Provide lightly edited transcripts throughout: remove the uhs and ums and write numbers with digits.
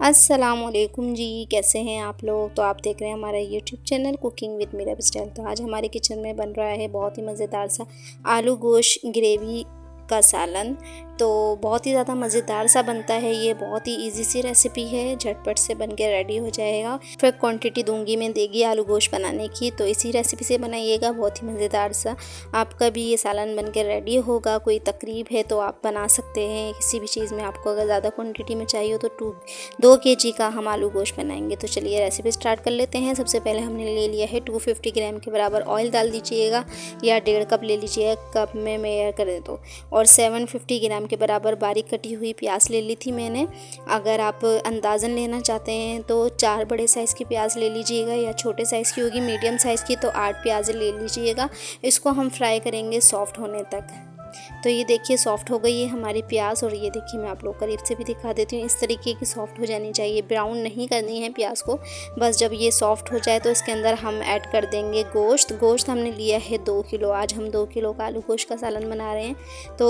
अस्सलामुअलैकुम जी, कैसे हैं आप लोग। तो आप देख रहे हैं हमारा YouTube channel cooking with Meera style. तो आज हमारे किचन में बन रहा है बहुत ही मज़ेदार सा आलू गोश्त ग्रेवी का सालन। तो बहुत ही ज़्यादा मज़ेदार सा बनता है ये, बहुत ही इजी सी रेसिपी है, झटपट से बन के रेडी हो जाएगा। फिर क्वांटिटी दूंगी मैं देगी आलू गोश्त बनाने की, तो इसी रेसिपी से बनाइएगा, बहुत ही मज़ेदार सा आपका भी ये सालन बन के रेडी होगा। कोई तकरीब है तो आप बना सकते हैं किसी भी चीज़ में। आपको अगर ज़्यादा क्वान्टिटी में चाहिए तो 2 kg का हम आलू गोश्त बनाएंगे। तो चलिए रेसिपी स्टार्ट कर लेते हैं। सबसे पहले हमने ले लिया है 250 ग्राम के बराबर ऑयल डाल दीजिएगा, या 1.5 कप ले लीजिएगा, कप में मेजर करें तो। और 750 ग्राम के बराबर बारीक कटी हुई प्याज ले ली थी मैंने। अगर आप अंदाज़न लेना चाहते हैं तो 4 बड़े साइज़ की प्याज ले लीजिएगा, या छोटे साइज़ की होगी मीडियम साइज़ की तो 8 प्याज ले लीजिएगा। इसको हम फ्राई करेंगे सॉफ्ट होने तक। तो ये देखिए सॉफ्ट हो गई है हमारी प्याज, और ये देखिए मैं आप लोग करीब से भी दिखा देती हूँ। इस तरीके की सॉफ्ट हो जानी चाहिए, ब्राउन नहीं करनी है प्याज को। बस जब ये सॉफ्ट हो जाए तो इसके अंदर हम ऐड कर देंगे गोश्त हमने लिया है 2 किलो। आज हम 2 किलो का आलू गोश्त का सालन बना रहे हैं। तो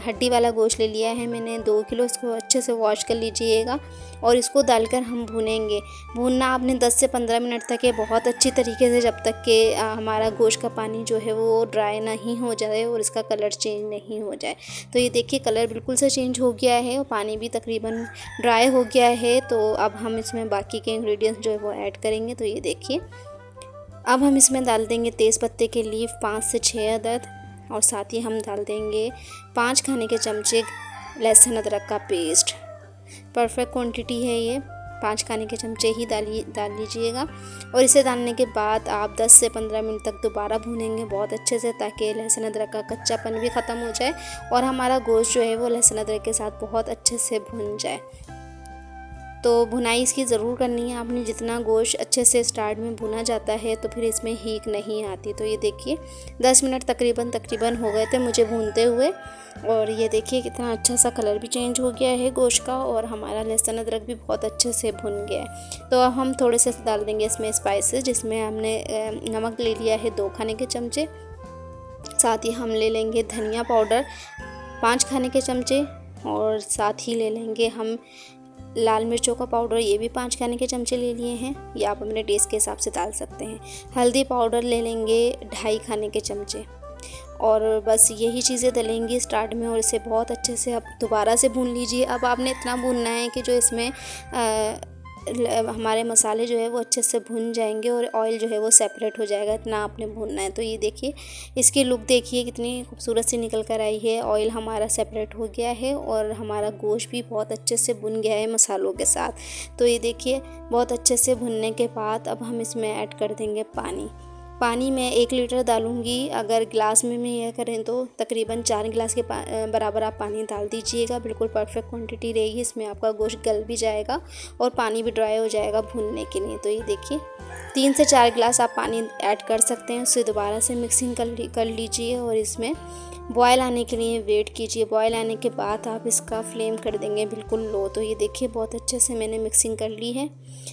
हड्डी वाला गोश्त ले लिया है मैंने 2 किलो। इसको अच्छे से वॉश कर लीजिएगा और इसको डालकर हम भूनेंगे। भूनना आपने 10 से 15 मिनट तक है, बहुत अच्छी तरीके से, जब तक कि हमारा गोश्त का पानी जो है वो ड्राई नहीं हो जाए और इसका कलर चेंज नहीं हो जाए। तो ये देखिए कलर बिल्कुल से चेंज हो गया है और पानी भी तकरीबन ड्राई हो गया है। तो अब हम इसमें बाकी के इंग्रेडिएंट्स जो है वो ऐड करेंगे। तो ये देखिए अब हम इसमें डाल देंगे तेज़ पत्ते के लीफ 5 से 6 अदद, और साथ ही हम डाल देंगे 5 खाने के चमचे लहसुन अदरक का पेस्ट। परफेक्ट क्वांटिटी है ये, 5 खाने के चमचे ही डाल लीजिएगा। और इसे डालने के बाद आप 10 से 15 मिनट तक दोबारा भूनेंगे बहुत अच्छे से, ताकि लहसुन अदरक का कच्चापन भी ख़त्म हो जाए और हमारा गोश्त जो है वो लहसुन अदरक के साथ बहुत अच्छे से भुन जाए। तो भुनाई इसकी ज़रूर करनी है आपने। जितना गोश्त अच्छे से स्टार्ट में भुना जाता है तो फिर इसमें हीक नहीं आती। तो ये देखिए 10 मिनट तकरीबन हो गए थे मुझे भूनते हुए, और ये देखिए कितना अच्छा सा कलर भी चेंज हो गया है गोश्त का, और हमारा लहसुन अदरक भी बहुत अच्छे से भुन गया है। तो अब हम थोड़े से डाल देंगे इसमें स्पाइसेस, जिसमें हमने नमक ले लिया है 2 खाने के चमचे। साथ ही हम ले लेंगे धनिया पाउडर 5 खाने के चमचे, और साथ ही ले लेंगे हम लाल मिर्चों का पाउडर, ये भी 5 खाने के चमचे ले लिए हैं, या आप अपने टेस्ट के हिसाब से डाल सकते हैं। हल्दी पाउडर ले लेंगे 2.5 खाने के चमचे, और बस यही चीज़ें डलेंगी स्टार्ट में, और इसे बहुत अच्छे से अब दोबारा से भून लीजिए। अब आपने इतना भूनना है कि जो इसमें हमारे मसाले जो है वो अच्छे से भुन जाएंगे और ऑयल जो है वो सेपरेट हो जाएगा, इतना आपने भूनना है। तो ये देखिए इसकी लुक देखिए कितनी खूबसूरत सी निकल कर आई है। ऑयल हमारा सेपरेट हो गया है और हमारा गोश्त भी बहुत अच्छे से भुन गया है मसालों के साथ। तो ये देखिए बहुत अच्छे से भुनने के बाद अब हम इसमें ऐड कर देंगे पानी मैं 1 लीटर डालूंगी। अगर गिलास में यह करें तो तकरीबन 4 गिलास के बराबर आप पानी डाल दीजिएगा। बिल्कुल परफेक्ट क्वांटिटी रहेगी, इसमें आपका गोश्त गल भी जाएगा और पानी भी ड्राई हो जाएगा भूनने के लिए। तो ये देखिए 3 से 4 गिलास आप पानी ऐड कर सकते हैं। उससे दोबारा से मिक्सिंग कर लीजिए और इसमें बॉयल आने के लिए वेट कीजिए। बॉयल आने के बाद आप इसका फ्लेम कर देंगे बिल्कुल लो। तो ये देखिए बहुत अच्छे से मैंने मिक्सिंग कर ली है।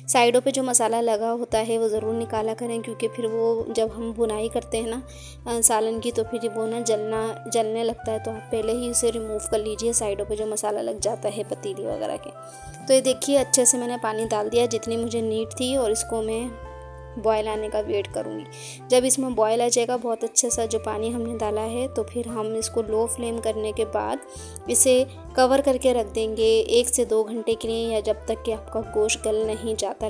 साइडों पे जो मसाला लगा होता है वो ज़रूर निकाला करें, क्योंकि फिर वो जब हम भुनाई करते हैं ना सालन की, तो फिर वो ना जलने लगता है। तो आप पहले ही उसे रिमूव कर लीजिए, साइडों पे जो मसाला लग जाता है पतीली वगैरह के। तो ये देखिए अच्छे से मैंने पानी डाल दिया जितनी मुझे नीड थी, और इसको मैं बॉयल आने का वेट करूँगी। जब इसमें बॉयल आ जाएगा बहुत अच्छे सा जो पानी हमने डाला है, तो फिर हम इसको लो फ्लेम करने के बाद इसे कवर करके रख देंगे 1 से 2 घंटे के लिए, या जब तक कि आपका गोश्त गल नहीं जाता।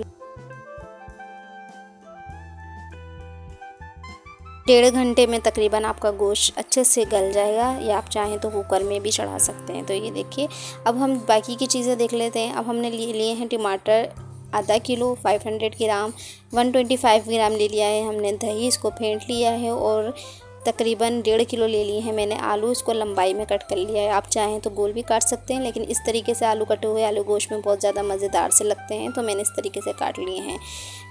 1.5 घंटे में तकरीबन आपका गोश्त अच्छे से गल जाएगा, या आप चाहें तो कुकर में भी चढ़ा सकते हैं। तो ये देखिए अब हम बाकी की चीज़ें देख लेते हैं। अब हमने लिए हैं टमाटर आधा किलो 500 ग्राम, 125 ग्राम ले लिया है हमने दही, इसको फेंट लिया है, और तकरीबन 1.5 किलो ले लिए हैं मैंने आलू, इसको लंबाई में कट कर लिया है। आप चाहें तो गोल भी काट सकते हैं, लेकिन इस तरीके से आलू कटे हुए आलू गोश्त में बहुत ज़्यादा मज़ेदार से लगते हैं, तो मैंने इस तरीके से काट लिए हैं।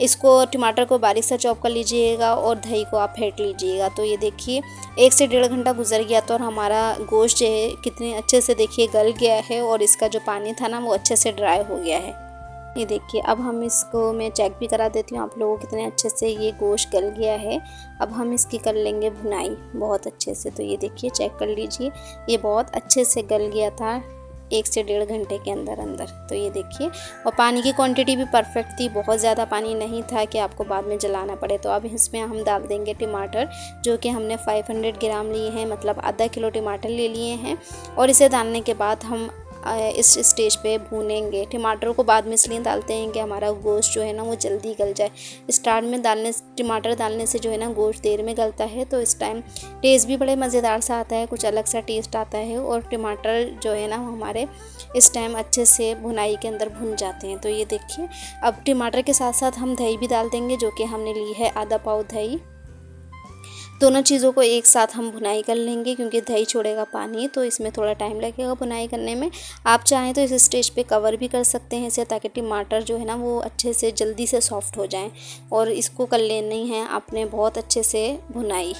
इसको टमाटर को बारीक सा चॉप कर लीजिएगा और दही को आप फेंट लीजिएगा। तो ये देखिए 1 से 1.5 घंटा गुजर गया तो, और हमारा गोश्त जो है कितने अच्छे से देखिए गल गया है, और इसका जो पानी था ना वो अच्छे से ड्राई हो गया है। ये देखिए अब हम इसको मैं चेक भी करा देती हूँ आप लोगों को कितने अच्छे से ये गोश्त गल गया है। अब हम इसकी कर लेंगे भुनाई बहुत अच्छे से। तो ये देखिए चेक कर लीजिए ये बहुत अच्छे से गल गया था। 1 से 1.5 घंटे के अंदर अंदर। तो ये देखिए, और पानी की क्वांटिटी भी परफेक्ट थी, बहुत ज़्यादा पानी नहीं था कि आपको बाद में जलाना पड़े। तो अब इसमें हम डाल देंगे टमाटर, जो कि हमने 500 ग्राम लिए हैं, मतलब आधा किलो टमाटर ले लिए हैं। और इसे डालने के बाद हम इस स्टेज पे भूनेंगे। टमाटर को बाद में इसलिए डालते हैं कि हमारा गोश्त जो है ना वो जल्दी गल जाए। स्टार्ट में टमाटर डालने से जो है ना गोश्त देर में गलता है, तो इस टाइम टेस्ट भी बड़े मज़ेदार सा आता है, कुछ अलग सा टेस्ट आता है। और टमाटर जो है ना हमारे इस टाइम अच्छे से भुनाई के अंदर भुन जाते हैं। तो ये देखिए, अब टमाटर के साथ साथ हम दही भी डाल देंगे, जो कि हमने ली है आधा पाव दही। दोनों चीज़ों को एक साथ हम भुनाई कर लेंगे, क्योंकि दही छोड़ेगा पानी, तो इसमें थोड़ा टाइम लगेगा भुनाई करने में। आप चाहें तो इस स्टेज पे कवर भी कर सकते हैं इसे, ताकि टमाटर जो है ना वो अच्छे से जल्दी से सॉफ्ट हो जाएं। और इसको कर लेनी है आपने बहुत अच्छे से भुनाई।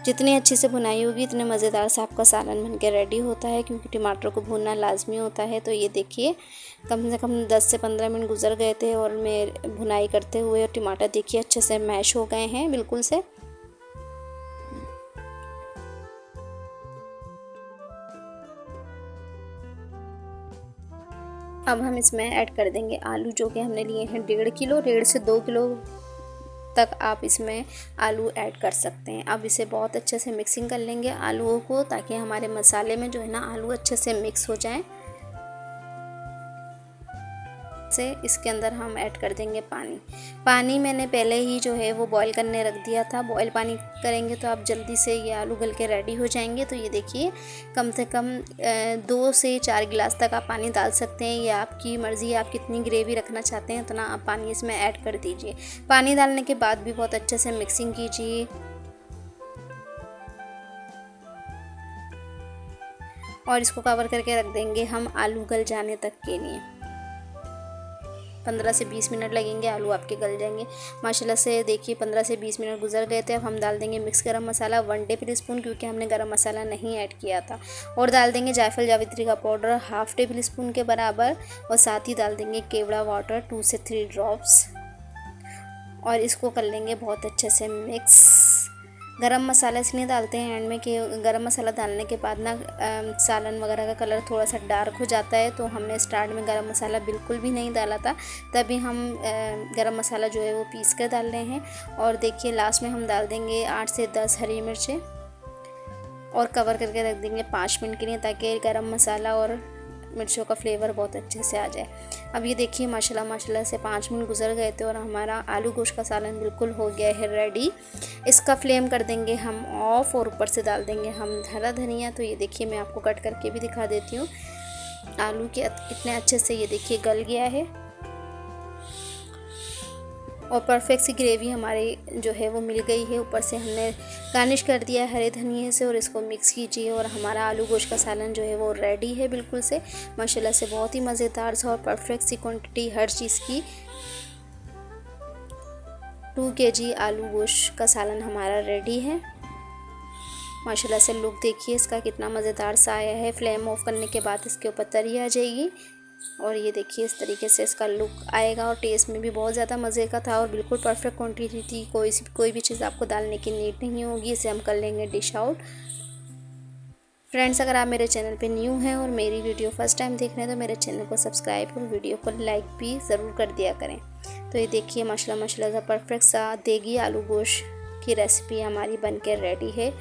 जितनी अच्छे से भुनाई होगी इतने मज़ेदार से आपका सालन बन के रेडी होता है, क्योंकि टमाटर को भूनना लाजमी होता है। तो ये देखिए, कम से कम 10 से 15 मिनट गुजर गए थे और मैं भुनाई करते हुए, और टमाटर देखिए अच्छे से मैश हो गए हैं बिल्कुल से। अब हम इसमें ऐड कर देंगे आलू, जो कि हमने लिए हैं 1.5 किलो, 1.5 से 2 किलो तक आप इसमें आलू ऐड कर सकते हैं। अब इसे बहुत अच्छे से मिक्सिंग कर लेंगे आलूओं को, ताकि हमारे मसाले में जो है ना आलू अच्छे से मिक्स हो जाएं। से इसके अंदर हम ऐड कर देंगे पानी मैंने पहले ही जो है वो बॉईल करने रख दिया था। बॉईल पानी करेंगे तो आप जल्दी से ये आलू गल के रेडी हो जाएंगे। तो ये देखिए, कम से कम 2 से 4 गिलास तक आप पानी डाल सकते हैं, ये आपकी मर्ज़ी है, आप कितनी ग्रेवी रखना चाहते हैं उतना आप पानी इसमें ऐड कर दीजिए। पानी डालने के बाद भी बहुत अच्छे से मिक्सिंग कीजिए, और इसको कवर करके रख देंगे हम आलू गल जाने तक के लिए। 15 से 20 मिनट लगेंगे, आलू आपके गल जाएंगे माशाल्लाह से। देखिए 15 से 20 मिनट गुजर गए थे। अब हम डाल देंगे मिक्स गरम मसाला 1 टेबल स्पून, क्योंकि हमने गरम मसाला नहीं ऐड किया था। और डाल देंगे जायफल जावित्री का पाउडर 1/2 टेबल स्पून के बराबर, और साथ ही डाल देंगे केवड़ा वाटर 2 से 3 ड्रॉप्स, और इसको कर लेंगे बहुत अच्छे से मिक्स। गरम मसाला इसलिए डालते हैं एंड में कि गरम मसाला डालने के बाद ना सालन वगैरह का कलर थोड़ा सा डार्क हो जाता है। तो हमने स्टार्ट में गरम मसाला बिल्कुल भी नहीं डाला था, तभी हम गरम मसाला जो है वो पीस कर डाल रहे हैं। और देखिए लास्ट में हम डाल देंगे 8 से 10 हरी मिर्चें, और कवर करके रख देंगे 5 मिनट के लिए, ताकि गरम मसाला और मिर्चों का फ्लेवर बहुत अच्छे से आ जाए। अब ये देखिए माशाल्लाह से 5 मिनट गुजर गए थे और हमारा आलू गोश्त का सालन बिल्कुल हो गया है रेडी। इसका फ्लेम कर देंगे हम ऑफ, और ऊपर से डाल देंगे हम हरा धनिया। तो ये देखिए, मैं आपको कट करके भी दिखा देती हूँ। आलू के इतने अच्छे से ये देखिए गल गया है, और परफेक्ट सी ग्रेवी हमारी जो है वो मिल गई है। ऊपर से हमने गार्निश कर दिया है हरे धनिए से, और इसको मिक्स कीजिए, और हमारा आलू गोश्त का सालन जो है वो रेडी है बिल्कुल से माशाल्लाह से। बहुत ही मज़ेदार सा और परफेक्ट सी क्वांटिटी हर चीज़ की। 2 kg आलू गोश्त का सालन हमारा रेडी है माशाल्लाह से। लुक देखिए इसका कितना मज़ेदार सा आया है। फ्लेम ऑफ करने के बाद इसके ऊपर तरी आ जाएगी, और ये देखिए इस तरीके से इसका लुक आएगा, और टेस्ट में भी बहुत ज़्यादा मज़े का था, और बिल्कुल परफेक्ट क्वांटिटी थी। कोई भी चीज़ आपको डालने की नीड नहीं होगी। इसे हम कर लेंगे डिश आउट। फ्रेंड्स, अगर आप मेरे चैनल पे न्यू हैं और मेरी वीडियो फर्स्ट टाइम देख रहे हैं तो मेरे चैनल को सब्सक्राइब और वीडियो को लाइक भी ज़रूर कर दिया करें। तो ये देखिए माशाल्लाह सा परफेक्ट सा देगी आलू गोश्त की रेसिपी हमारी बनकर रेडी है।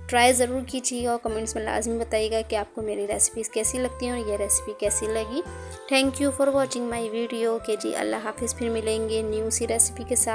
ट्राई ज़रूर कीजिए, और कमेंट्स में लाजमी बताइएगा कि आपको मेरी रेसिपीज़ कैसी लगती हैं और ये रेसिपी कैसी लगी। Thank you for watching my video. के जी, अल्लाह हाफिज़। फिर मिलेंगे न्यू सी रेसिपी के साथ।